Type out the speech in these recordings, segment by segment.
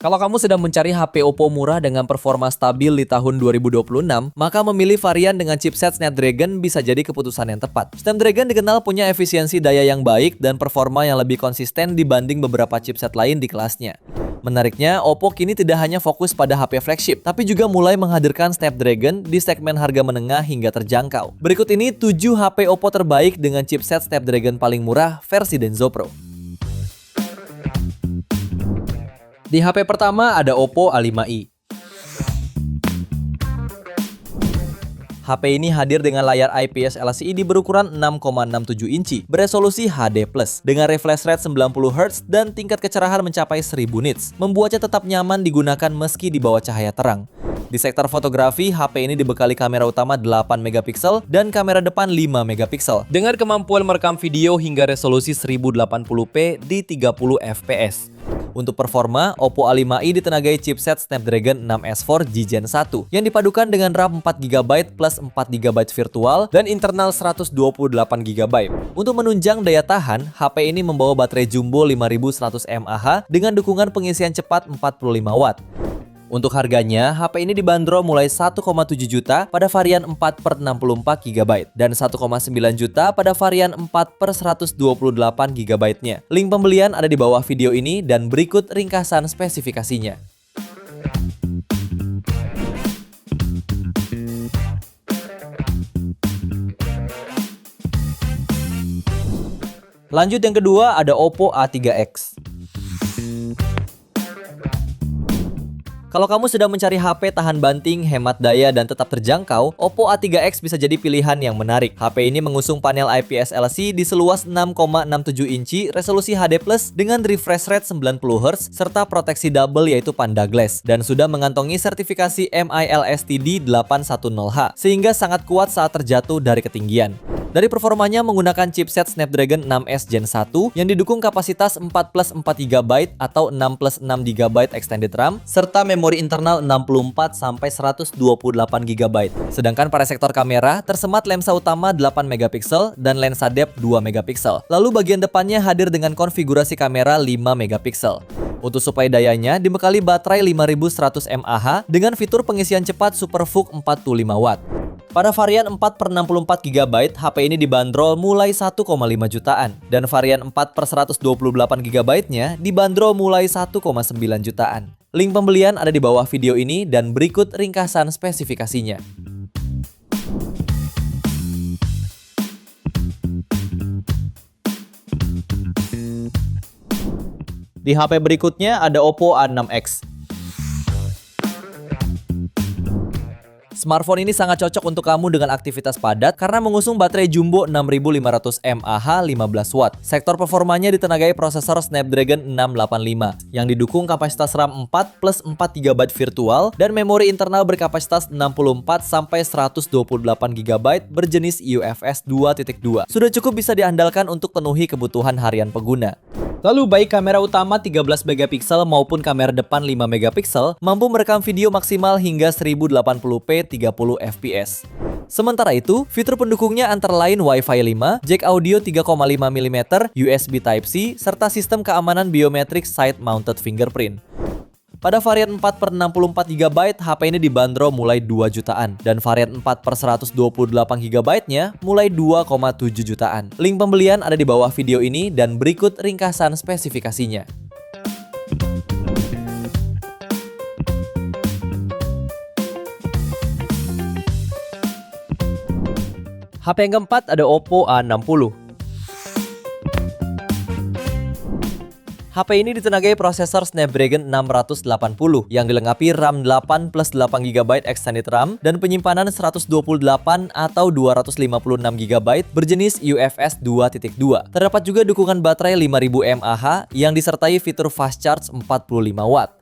Kalau kamu sedang mencari HP Oppo murah dengan performa stabil di tahun 2026, maka memilih varian dengan chipset Snapdragon bisa jadi keputusan yang tepat. Snapdragon dikenal punya efisiensi daya yang baik dan performa yang lebih konsisten dibanding beberapa chipset lain di kelasnya. Menariknya, Oppo kini tidak hanya fokus pada HP flagship, tapi juga mulai menghadirkan Snapdragon di segmen harga menengah hingga terjangkau. Berikut ini 7 HP Oppo terbaik dengan chipset Snapdragon paling murah versi Denso Pro. Di HP pertama ada Oppo A5i. HP ini hadir dengan layar IPS LCD berukuran 6,67 inci, beresolusi HD+, dengan refresh rate 90Hz dan tingkat kecerahan mencapai 1000 nits, membuatnya tetap nyaman digunakan meski di bawah cahaya terang. Di sektor fotografi, HP ini dibekali kamera utama 8 megapiksel dan kamera depan 5 megapiksel, dengan kemampuan merekam video hingga resolusi 1080p di 30 fps. Untuk performa, Oppo A5i ditenagai chipset Snapdragon 6S 4G Gen 1 yang dipadukan dengan RAM 4GB plus 4GB virtual dan internal 128GB. Untuk menunjang daya tahan, HP ini membawa baterai jumbo 5100 mAh dengan dukungan pengisian cepat 45 Watt. Untuk harganya, HP ini dibanderol mulai 1,7 juta pada varian 4/64GB dan 1,9 juta pada varian 4/128GB-nya. Link pembelian ada di bawah video ini dan berikut ringkasan spesifikasinya. Lanjut yang kedua ada Oppo A3X. Kalau kamu sedang mencari HP tahan banting, hemat daya, dan tetap terjangkau, Oppo A3X bisa jadi pilihan yang menarik. HP ini mengusung panel IPS LCD seluas 6,67 inci, resolusi HD+, dengan refresh rate 90Hz, serta proteksi double yaitu Panda Glass, dan sudah mengantongi sertifikasi MILSTD 810H, sehingga sangat kuat saat terjatuh dari ketinggian. Dari performanya menggunakan chipset Snapdragon 6S Gen 1 yang didukung kapasitas 4+4GB atau 6+6GB extended RAM, serta memori internal 64-128GB. Sedangkan pada sektor kamera, tersemat lensa utama 8 megapiksel dan lensa depth 2 megapiksel. Lalu bagian depannya hadir dengan konfigurasi kamera 5 megapiksel. Untuk suplai dayanya dibekali baterai 5100 mAh dengan fitur pengisian cepat SuperVOOC 45 Watt. Pada varian 4/64GB, HP ini dibanderol mulai 1,5 jutaan dan varian 4/128GB-nya dibanderol mulai 1,9 jutaan. Link pembelian ada di bawah video ini dan berikut ringkasan spesifikasinya. Di HP berikutnya ada Oppo A6X. Smartphone ini sangat cocok untuk kamu dengan aktivitas padat karena mengusung baterai jumbo 6500 mAh 15 Watt. Sektor performanya ditenagai prosesor Snapdragon 685 yang didukung kapasitas RAM 4+4GB virtual dan memori internal berkapasitas 64-128GB berjenis UFS 2.2. Sudah cukup bisa diandalkan untuk penuhi kebutuhan harian pengguna. Lalu baik kamera utama 13 megapiksel maupun kamera depan 5 megapiksel mampu merekam video maksimal hingga 1080p 30 fps. Sementara itu, fitur pendukungnya antara lain Wi-Fi 5, jack audio 3,5mm, USB Type-C, serta sistem keamanan biometrik side-mounted fingerprint. Pada varian 4/64GB, HP ini dibanderol mulai 2 jutaan dan varian 4/128GB-nya mulai 2,7 jutaan. Link pembelian ada di bawah video ini dan berikut ringkasan spesifikasinya. HP yang keempat ada Oppo A60. HP ini ditenagai prosesor Snapdragon 680 yang dilengkapi RAM 8+8GB extended RAM dan penyimpanan 128 atau 256GB berjenis UFS 2.2. Terdapat juga dukungan baterai 5000 mAh yang disertai fitur fast charge 45 Watt.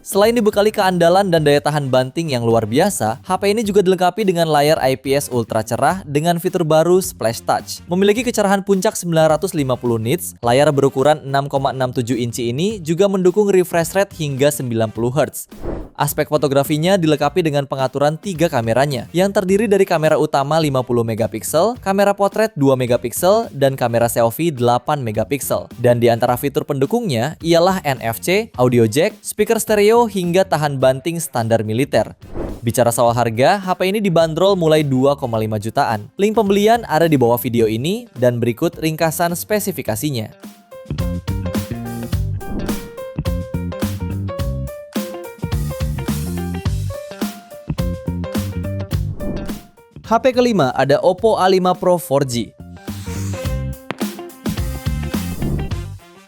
Selain dibekali keandalan dan daya tahan banting yang luar biasa, HP ini juga dilengkapi dengan layar IPS ultra cerah dengan fitur baru Splash Touch. Memiliki kecerahan puncak 950 nits, layar berukuran 6,67 inci ini juga mendukung refresh rate hingga 90 Hz. Aspek fotografinya dilengkapi dengan pengaturan 3 kameranya, yang terdiri dari kamera utama 50 megapiksel, kamera potret 2 megapiksel, dan kamera selfie 8 megapiksel. Dan di antara fitur pendukungnya ialah NFC, audio jack, speaker stereo, hingga tahan banting standar militer. Bicara soal harga, HP ini dibanderol mulai 2,5 jutaan. Link pembelian ada di bawah video ini, dan berikut ringkasan spesifikasinya. HP kelima ada Oppo A5 Pro 4G.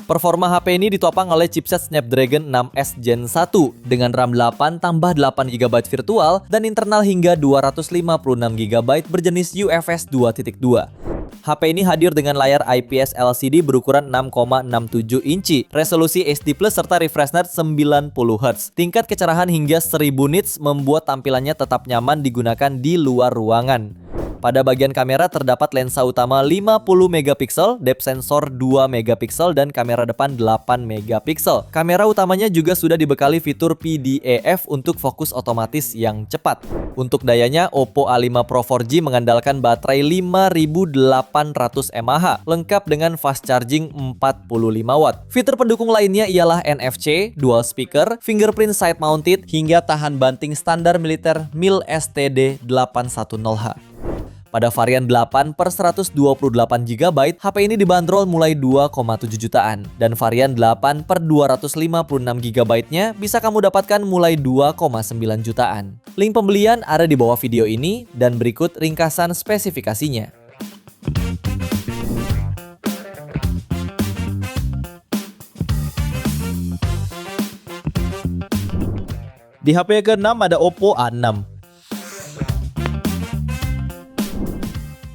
Performa HP ini ditopang oleh chipset Snapdragon 6S Gen 1 dengan RAM 8 tambah 8GB virtual dan internal hingga 256GB berjenis UFS 2.2. HP ini hadir dengan layar IPS LCD berukuran 6,67 inci, resolusi HD+, serta refresh rate 90 Hz. Tingkat kecerahan hingga 1000 nits membuat tampilannya tetap nyaman digunakan di luar ruangan. Pada bagian kamera terdapat lensa utama 50 megapiksel, depth sensor 2 megapiksel, dan kamera depan 8 megapiksel. Kamera utamanya juga sudah dibekali fitur PDAF untuk fokus otomatis yang cepat. Untuk dayanya, Oppo A5 Pro 4G mengandalkan baterai 5800 mAh, lengkap dengan fast charging 45 watt. Fitur pendukung lainnya ialah NFC, dual speaker, fingerprint side mounted, hingga tahan banting standar militer MIL STD 810H. Pada varian 8 per 128GB, HP ini dibanderol mulai 2,7 jutaan. Dan varian 8 per 256GB-nya bisa kamu dapatkan mulai 2,9 jutaan. Link pembelian ada di bawah video ini, dan berikut ringkasan spesifikasinya. Di HP ke-6 ada Oppo A6.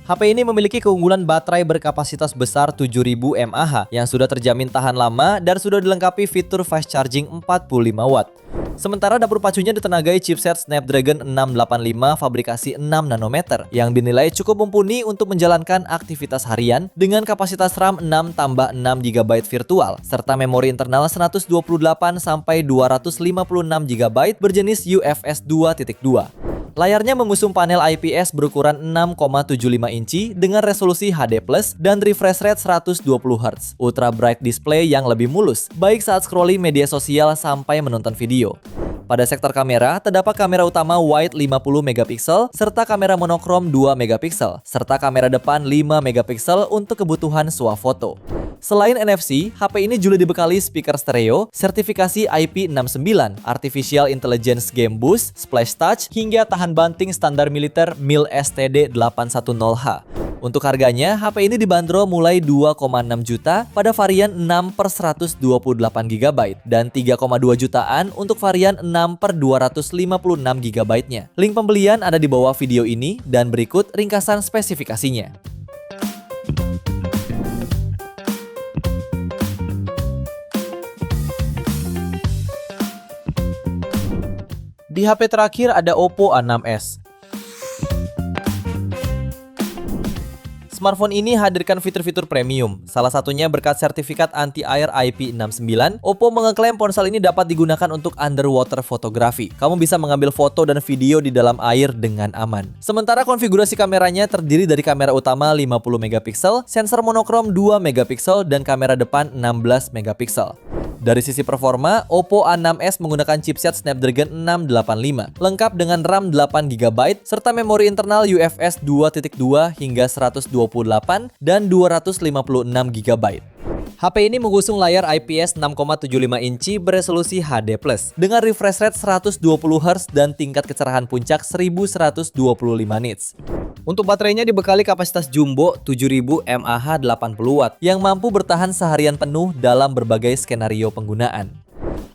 HP ini memiliki keunggulan baterai berkapasitas besar 7000 mAh yang sudah terjamin tahan lama dan sudah dilengkapi fitur fast charging 45 watt. Sementara dapur pacunya ditenagai chipset Snapdragon 685 fabrikasi 6 nanometer yang dinilai cukup mumpuni untuk menjalankan aktivitas harian dengan kapasitas RAM 6 tambah 6GB virtual serta memori internal 128 sampai 256GB berjenis UFS 2.2. Layarnya mengusung panel IPS berukuran 6,75 inci dengan resolusi HD+, dan refresh rate 120 Hz. Ultra bright display yang lebih mulus, baik saat scrolling media sosial sampai menonton video. Pada sektor kamera, terdapat kamera utama wide 50 megapiksel serta kamera monokrom 2 megapiksel, serta kamera depan 5 megapiksel untuk kebutuhan swafoto. Selain NFC, HP ini juga dibekali speaker stereo, sertifikasi IP69, Artificial Intelligence Game Boost, Splash Touch, hingga tahan banting standar militer MIL STD 810H. Untuk harganya, HP ini dibanderol mulai 2,6 juta pada varian 6 per 128GB dan 3,2 jutaan untuk varian 6 per 256GB-nya. Link pembelian ada di bawah video ini, dan berikut ringkasan spesifikasinya. Di HP terakhir ada Oppo A6s. Smartphone ini hadirkan fitur-fitur premium. Salah satunya berkat sertifikat anti-air IP69, Oppo mengeklaim ponsel ini dapat digunakan untuk underwater fotografi. Kamu bisa mengambil foto dan video di dalam air dengan aman. Sementara konfigurasi kameranya terdiri dari kamera utama 50 megapiksel, sensor monokrom 2 megapiksel, dan kamera depan 16 megapiksel. Dari sisi performa, Oppo A6s menggunakan chipset Snapdragon 685, lengkap dengan RAM 8GB serta memori internal UFS 2.2 hingga 128 dan 256GB. HP ini mengusung layar IPS 6,75 inci beresolusi HD+, dengan refresh rate 120 Hz dan tingkat kecerahan puncak 1125 nits. Untuk baterainya dibekali kapasitas jumbo 7000 mAh 80W yang mampu bertahan seharian penuh dalam berbagai skenario penggunaan.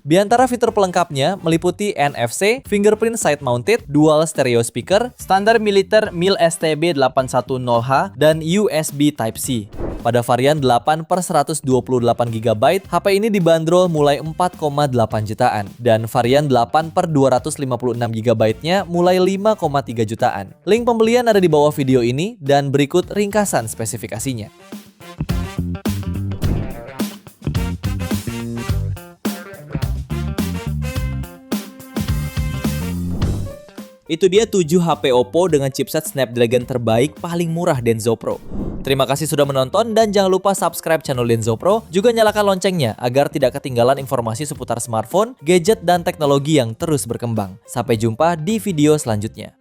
Di antara fitur pelengkapnya meliputi NFC, fingerprint side mounted, dual stereo speaker, standar militer MIL STB 810H, dan USB Type-C. Pada varian 8/128GB, HP ini dibanderol mulai 4,8 jutaan. Dan varian 8/256GB-nya mulai 5,3 jutaan. Link pembelian ada di bawah video ini dan berikut ringkasan spesifikasinya. Itu dia 7 HP Oppo dengan chipset Snapdragon terbaik paling murah Denso Pro. Terima kasih sudah menonton dan jangan lupa subscribe channel Denso Pro, juga nyalakan loncengnya agar tidak ketinggalan informasi seputar smartphone, gadget, dan teknologi yang terus berkembang. Sampai jumpa di video selanjutnya.